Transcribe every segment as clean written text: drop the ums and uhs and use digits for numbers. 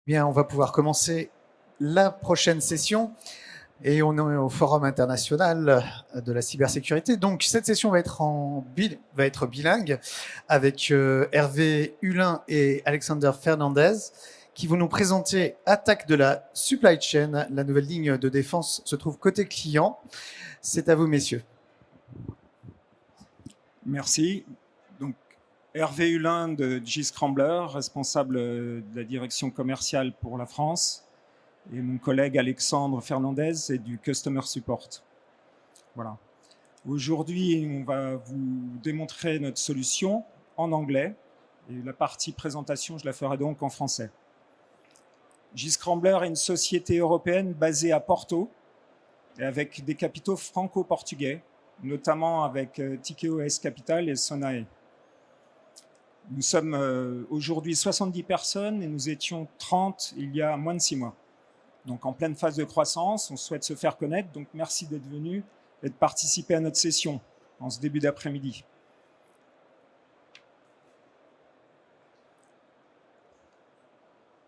Bien, on va pouvoir commencer la prochaine session et on est au Forum international de la cybersécurité. Donc, cette session va être bilingue avec Hervé Hulin et Alexander Fernandez qui vont nous présenter Attaque de la supply chain. La nouvelle ligne de défense se trouve côté client. C'est à vous, messieurs. Merci. Donc, Hervé Hulin de G-Scrambler, responsable de la direction commerciale pour la France, et mon collègue Alexandre Fernandez est du Customer Support. Voilà. Aujourd'hui, on va vous démontrer notre solution en anglais, et la partie présentation, je la ferai donc en français. G-Scrambler est une société européenne basée à Porto, et avec des capitaux franco-portugais, notamment avec TKOS Capital et Sonae. Nous sommes aujourd'hui 70 personnes et nous étions 30 il y a moins de 6 mois. Donc en pleine phase de croissance, on souhaite se faire connaître. Donc merci d'être venu et de participer à notre session en ce début d'après-midi.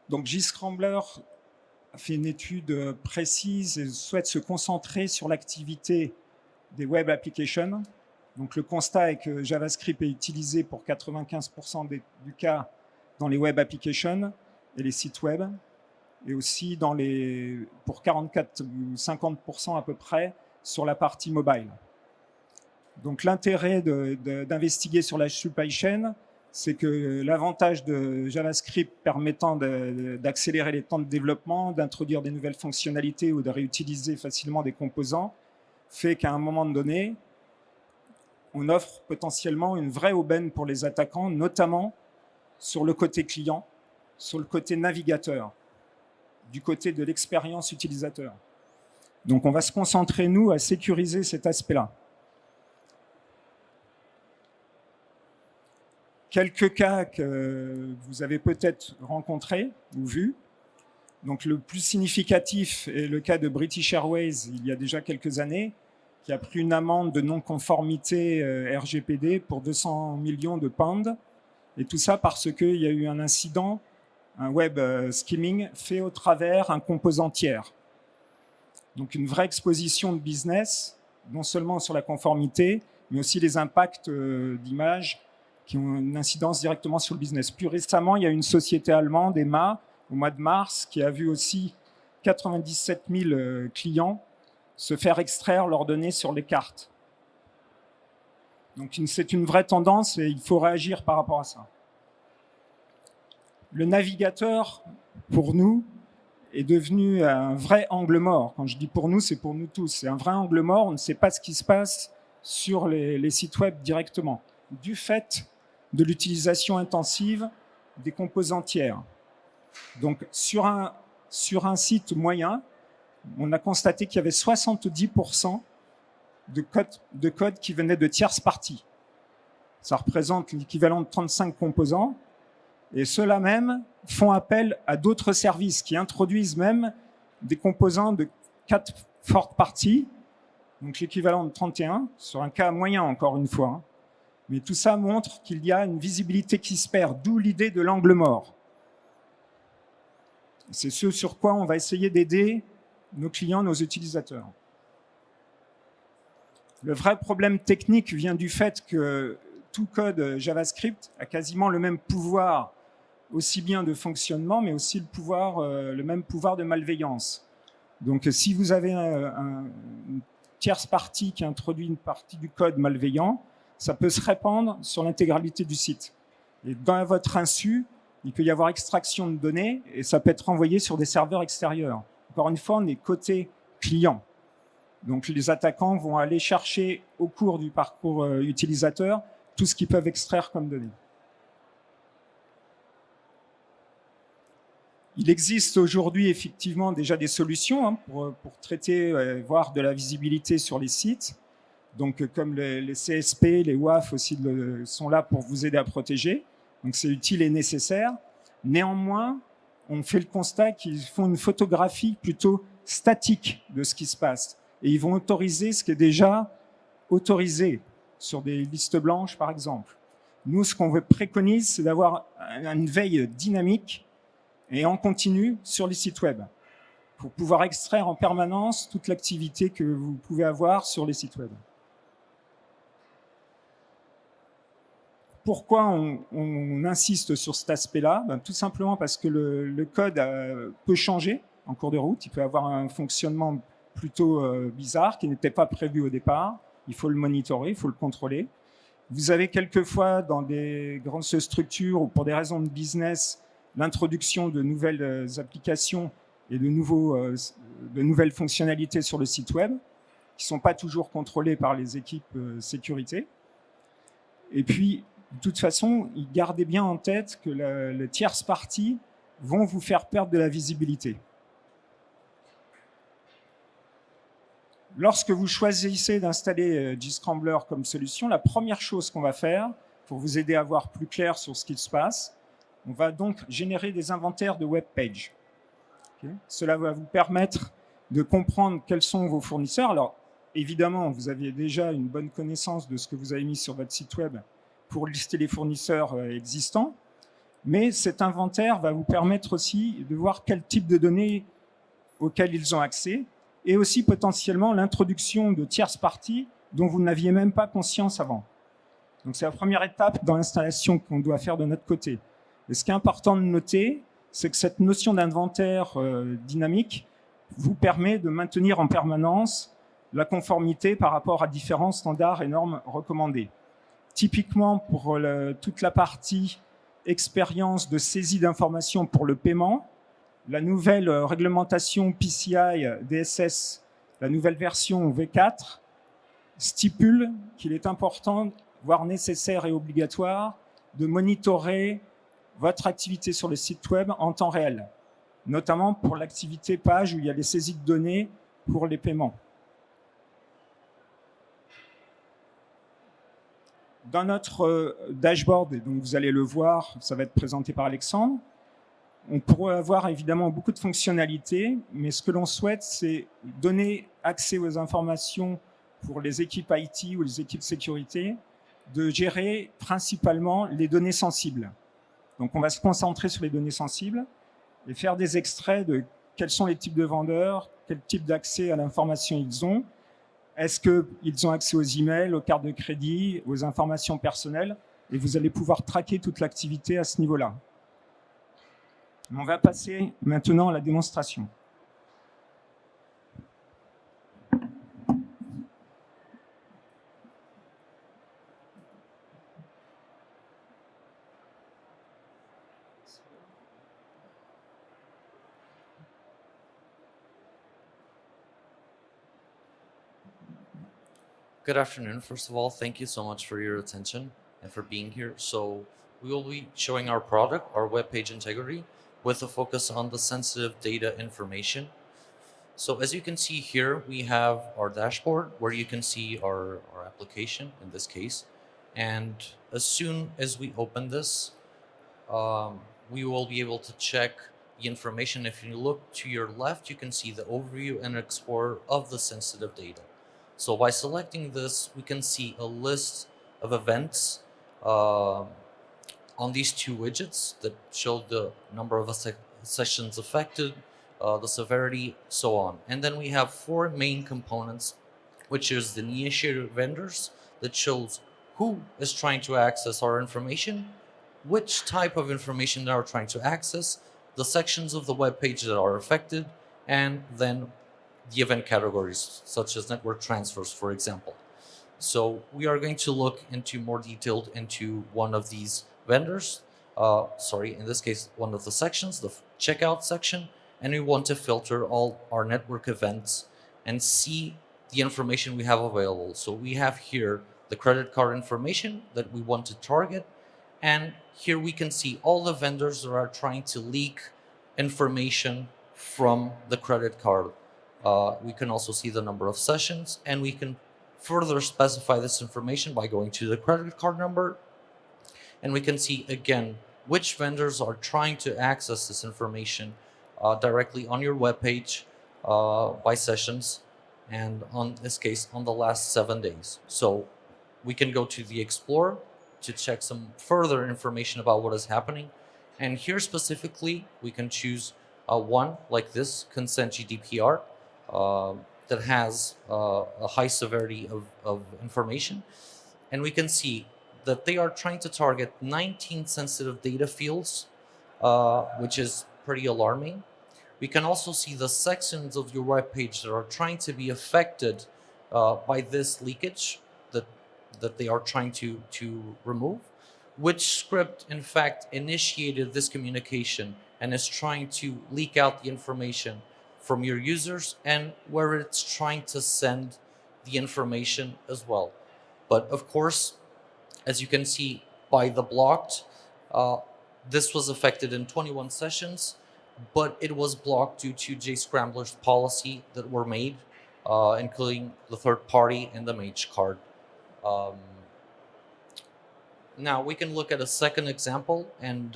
Donc G-Scrambler a fait une étude précise et souhaite se concentrer sur l'activité des web applications. Donc le constat est que JavaScript est utilisé pour 95% du cas dans les web applications et les sites web, et aussi pour 44 ou 50% à peu près sur la partie mobile. Donc l'intérêt d'investiguer sur la supply chain, c'est que l'avantage de JavaScript permettant d'accélérer les temps de développement, d'introduire des nouvelles fonctionnalités ou de réutiliser facilement des composants, fait qu'à un moment donné, on offre potentiellement une vraie aubaine pour les attaquants, notamment sur le côté client, sur le côté navigateur, du côté de l'expérience utilisateur. Donc on va se concentrer, nous, à sécuriser cet aspect-là. Quelques cas que vous avez peut-être rencontrés ou vus. Donc le plus significatif est le cas de British Airways il y a déjà quelques années, qui a pris une amende de non-conformité RGPD pour 200 millions de pounds. Et tout ça parce qu'il y a eu un incident, un web skimming fait au travers un composant tiers. Donc une vraie exposition de business, non seulement sur la conformité, mais aussi les impacts d'image qui ont une incidence directement sur le business. Plus récemment, il y a une société allemande, EMA, au mois de mars, qui a vu aussi 97 000 clients se faire extraire leurs données sur les cartes. Donc c'est une vraie tendance et il faut réagir par rapport à ça. Le navigateur, pour nous, est devenu un vrai angle mort. Quand je dis pour nous, c'est pour nous tous. C'est un vrai angle mort, on ne sait pas ce qui se passe sur les sites web directement, du fait de l'utilisation intensive des composants tiers. Donc sur un site moyen, on a constaté qu'il y avait 70% de code qui venait de tierces parties. Ça représente l'équivalent de 35 composants. Et ceux-là même font appel à d'autres services qui introduisent même des composants de 4 fortes parties, donc l'équivalent de 31, sur un cas moyen encore une fois. Mais tout ça montre qu'il y a une visibilité qui se perd, d'où l'idée de l'angle mort. C'est ce sur quoi on va essayer d'aider nos clients, nos utilisateurs. Le vrai problème technique vient du fait que tout code JavaScript a quasiment le même pouvoir, aussi bien de fonctionnement, mais aussi le même pouvoir de malveillance. Donc si vous avez une tierce partie qui introduit une partie du code malveillant, ça peut se répandre sur l'intégralité du site. Et dans votre insu, il peut y avoir extraction de données et ça peut être envoyé sur des serveurs extérieurs. Encore une fois, on est côté client. Donc les attaquants vont aller chercher au cours du parcours utilisateur tout ce qu'ils peuvent extraire comme données. Il existe aujourd'hui effectivement déjà des solutions pour traiter, voire de la visibilité sur les sites. Donc comme les CSP, les WAF aussi sont là pour vous aider à protéger. Donc c'est utile et nécessaire. Néanmoins, on fait le constat qu'ils font une photographie plutôt statique de ce qui se passe. Et ils vont autoriser ce qui est déjà autorisé sur des listes blanches, par exemple. Nous, ce qu'on préconise, c'est d'avoir une veille dynamique et en continu sur les sites web, pour pouvoir extraire en permanence toute l'activité que vous pouvez avoir sur les sites web. Pourquoi on insiste sur cet aspect-là? Tout simplement parce que le code peut changer en cours de route. Il peut avoir un fonctionnement plutôt bizarre qui n'était pas prévu au départ. Il faut le monitorer, il faut le contrôler. Vous avez quelquefois dans des grandes structures ou pour des raisons de business l'introduction de nouvelles applications et de nouvelles fonctionnalités sur le site web qui ne sont pas toujours contrôlées par les équipes sécurité. Et puis, de toute façon, gardez bien en tête que les tierces parties vont vous faire perdre de la visibilité. Lorsque vous choisissez d'installer Gscrambler comme solution, la première chose qu'on va faire, pour vous aider à voir plus clair sur ce qui se passe, on va donc générer des inventaires de web pages. Okay. Cela va vous permettre de comprendre quels sont vos fournisseurs. Alors, évidemment, vous aviez déjà une bonne connaissance de ce que vous avez mis sur votre site web pour lister les fournisseurs existants, mais cet inventaire va vous permettre aussi de voir quel type de données auxquelles ils ont accès, et aussi potentiellement l'introduction de tierces parties dont vous n'aviez même pas conscience avant. Donc c'est la première étape dans l'installation qu'on doit faire de notre côté. Et ce qui est important de noter, c'est que cette notion d'inventaire dynamique vous permet de maintenir en permanence la conformité par rapport à différents standards et normes recommandés. Typiquement, pour toute la partie expérience de saisie d'informations pour le paiement, la nouvelle réglementation PCI DSS, la nouvelle version V4, stipule qu'il est important, voire nécessaire et obligatoire, de monitorer votre activité sur le site web en temps réel, notamment pour l'activité page où il y a les saisies de données pour les paiements. Dans notre dashboard, et donc vous allez le voir, ça va être présenté par Alexandre, on pourrait avoir évidemment beaucoup de fonctionnalités, mais ce que l'on souhaite, c'est donner accès aux informations pour les équipes IT ou les équipes sécurité, de gérer principalement les données sensibles. Donc on va se concentrer sur les données sensibles et faire des extraits de quels sont les types de vendeurs, quel type d'accès à l'information ils ont, est-ce qu'ils ont accès aux emails, aux cartes de crédit, aux informations personnelles, et vous allez pouvoir traquer toute l'activité à ce niveau-là. On va passer maintenant à la démonstration. Good afternoon. First of all, thank you so much for your attention and for being here. So we will be showing our product, our web page integrity, with a focus on the sensitive data information. So as you can see here, we have our dashboard where you can see our application in this case. And as soon as we open this, we will be able to check the information. If you look to your left, you can see the overview and explorer of the sensitive data. So by selecting this, we can see a list of events on these two widgets that show the number of sessions affected, the severity, so on. And then we have four main components, which is the initiator vendors that shows who is trying to access our information, which type of information they are trying to access, the sections of the web page that are affected, and then the event categories, such as network transfers, for example. So we are going to look into more detailed into one of these vendors, in this case, one of the sections, the checkout section, and we want to filter all our network events and see the information we have available. So we have here the credit card information that we want to target, and here we can see all the vendors that are trying to leak information from the credit card. We can also see the number of sessions, and we can further specify this information by going to the credit card number, and we can see again which vendors are trying to access this information directly on your web page by sessions, and on this case on the last 7 days. So we can go to the Explorer to check some further information about what is happening, And here specifically, we can choose one like this, consent GDPR, that has a high severity of information. And we can see that they are trying to target 19 sensitive data fields, which is pretty alarming. We can also see the sections of your web page that are trying to be affected by this leakage that they are trying to remove. Which script, in fact, initiated this communication and is trying to leak out the information from your users, and where it's trying to send the information as well. But of course, as you can see by the blocked, this was affected in 21 sessions, but it was blocked due to JScrambler's policy that were made, including the third party and the mage card. Now we can look at a second example, and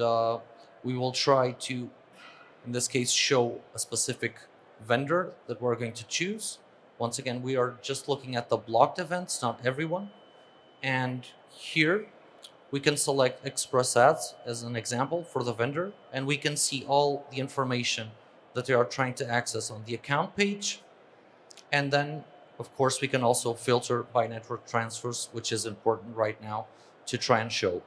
we will try to, in this case, show a specific vendor that we're going to choose. Once again, we are just looking at the blocked events, not everyone. And here we can select Express Ads as an example for the vendor, and we can see all the information that they are trying to access on the account page. And then, of course, we can also filter by network transfers, which is important right now to try and show.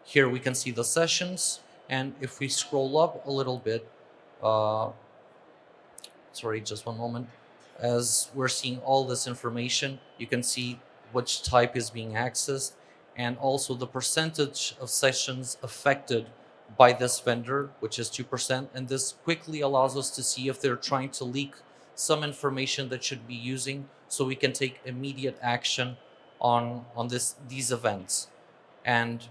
Here we can see the sessions, and if we scroll up a little bit, sorry, just one moment. As we're seeing all this information, you can see which type is being accessed, and also the percentage of sessions affected by this vendor, which is 2%. And this quickly allows us to see if they're trying to leak some information that should be using, so we can take immediate action on these events. And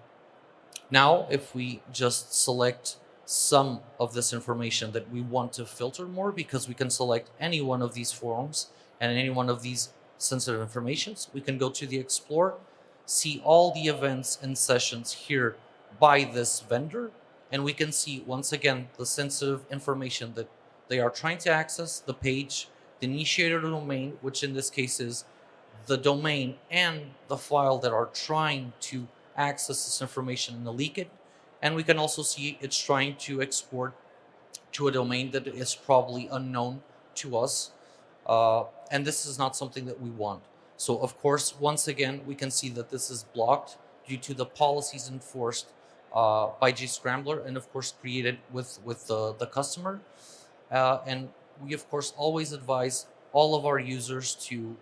now if we just select some of this information that we want to filter more, because we can select any one of these forms and any one of these sensitive informations, we can go to the Explore, see all the events and sessions here by this vendor, and we can see once again the sensitive information that they are trying to access, the page, the initiator domain, which in this case is the domain and the file that are trying to access this information and leak it. And we can also see it's trying to export to a domain that is probably unknown to us. And this is not something that we want. So of course, once again, we can see that this is blocked due to the policies enforced by JScrambler, and of course created with the customer. And we of course always advise all of our users to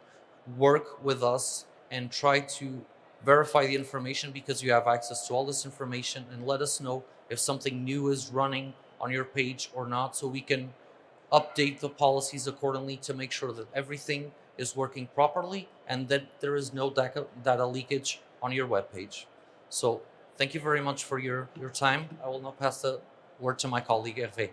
work with us and try to verify the information, because you have access to all this information, and let us know if something new is running on your page or not, so we can update the policies accordingly to make sure that everything is working properly and that there is no data leakage on your web page. So thank you very much for your time. I will now pass the word to my colleague Hervé.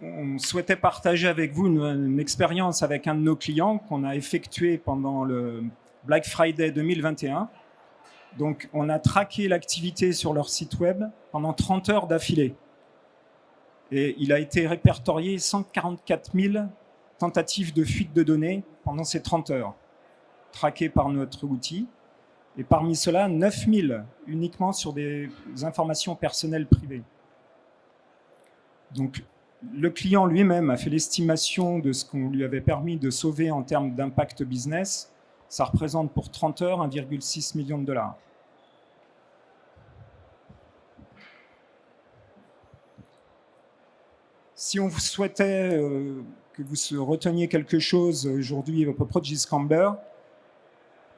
On souhaitait partager avec vous une expérience avec un de nos clients qu'on a effectué pendant le Black Friday 2021. Donc, on a traqué l'activité sur leur site web pendant 30 heures d'affilée. Et il a été répertorié 144 000 tentatives de fuite de données pendant ces 30 heures, traquées par notre outil. Et parmi cela, 9 000 uniquement sur des informations personnelles privées. Donc, le client lui-même a fait l'estimation de ce qu'on lui avait permis de sauver en termes d'impact business. Ça représente pour 30 heures 1,6 million de dollars. Si on souhaitait que vous reteniez quelque chose aujourd'hui à propos de JScrambler,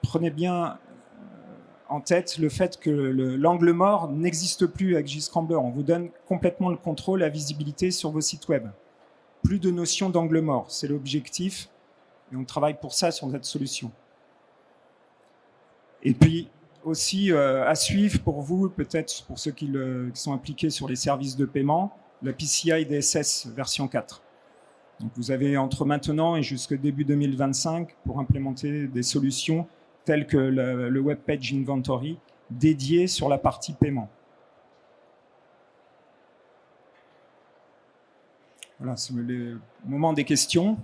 prenez bien en tête le fait que l'angle mort n'existe plus avec JScrambler. On vous donne complètement le contrôle et la visibilité sur vos sites web. Plus de notion d'angle mort, c'est l'objectif, et on travaille pour ça sur cette solution. Et puis aussi à suivre pour vous, peut-être pour ceux qui sont impliqués sur les services de paiement, la PCI DSS version 4. Donc vous avez entre maintenant et jusqu'au début 2025 pour implémenter des solutions telles que le Web Page Inventory dédié sur la partie paiement. Voilà, c'est le moment des questions,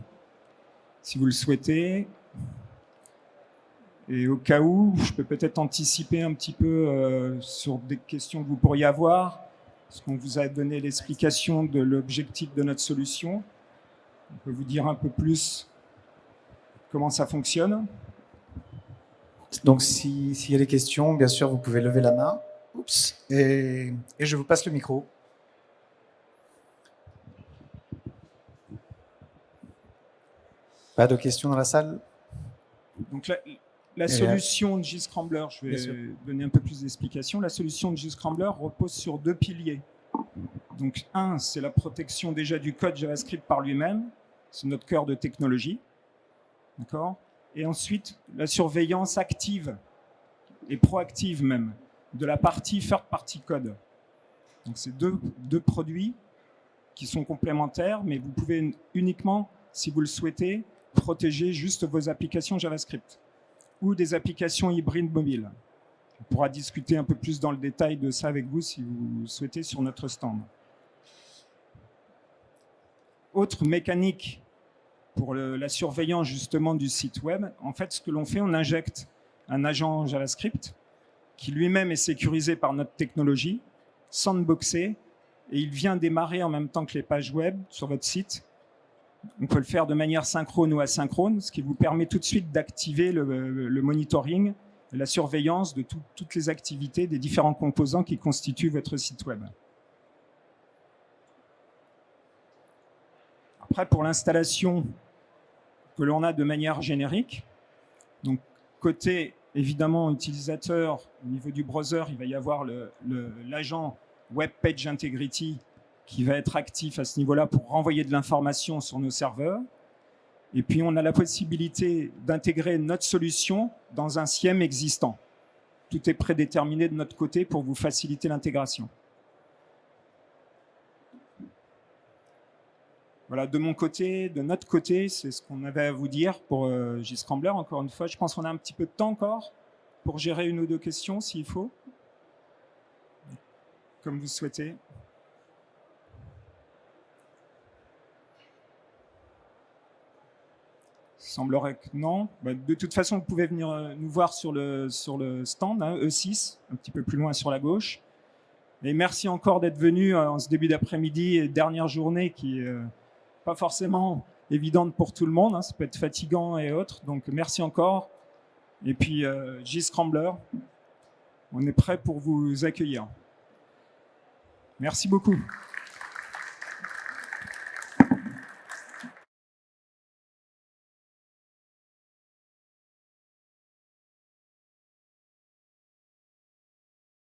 si vous le souhaitez. Et au cas où, je peux peut-être anticiper un petit peu sur des questions que vous pourriez avoir, parce qu'on vous a donné l'explication de l'objectif de notre solution. On peut vous dire un peu plus comment ça fonctionne. Donc, s'il y a des questions, bien sûr, vous pouvez lever la main. Oups. Et je vous passe le micro. Pas de questions dans la salle? Donc, la solution de JScrambler, je vais donner un peu plus d'explications. La solution de JScrambler repose sur 2 piliers. Donc, un, c'est la protection déjà du code JavaScript par lui-même. C'est notre cœur de technologie. D'accord ? Et ensuite, la surveillance active et proactive même de la partie third-party code. Donc, c'est deux produits qui sont complémentaires, mais vous pouvez uniquement, si vous le souhaitez, protéger juste vos applications JavaScript ou des applications hybrides mobiles. On pourra discuter un peu plus dans le détail de ça avec vous si vous souhaitez sur notre stand. Autre mécanique pour la surveillance justement du site web, en fait, ce que l'on fait, on injecte un agent JavaScript qui lui-même est sécurisé par notre technologie, sandboxé, et il vient démarrer en même temps que les pages web sur votre site. On peut le faire de manière synchrone ou asynchrone, ce qui vous permet tout de suite d'activer le monitoring, la surveillance de toutes les activités des différents composants qui constituent votre site web. Après, pour l'installation que l'on a de manière générique, donc côté évidemment utilisateur, au niveau du browser, il va y avoir l'agent Web Page Integrity qui va être actif à ce niveau-là pour renvoyer de l'information sur nos serveurs. Et puis, on a la possibilité d'intégrer notre solution dans un SIEM existant. Tout est prédéterminé de notre côté pour vous faciliter l'intégration. Voilà, de mon côté, de notre côté, c'est ce qu'on avait à vous dire pour JScrambler. Encore une fois, je pense qu'on a un petit peu de temps encore pour gérer 1 ou 2 questions s'il faut. Comme vous souhaitez. Il semblerait que non. De toute façon, vous pouvez venir nous voir sur le stand, hein, E6, un petit peu plus loin sur la gauche. Et merci encore d'être venu en ce début d'après-midi et dernière journée qui est pas forcément évidente pour tout le monde. Hein, ça peut être fatigant et autres. Donc, merci encore. Et puis, JScrambler, on est prêt pour vous accueillir. Merci beaucoup.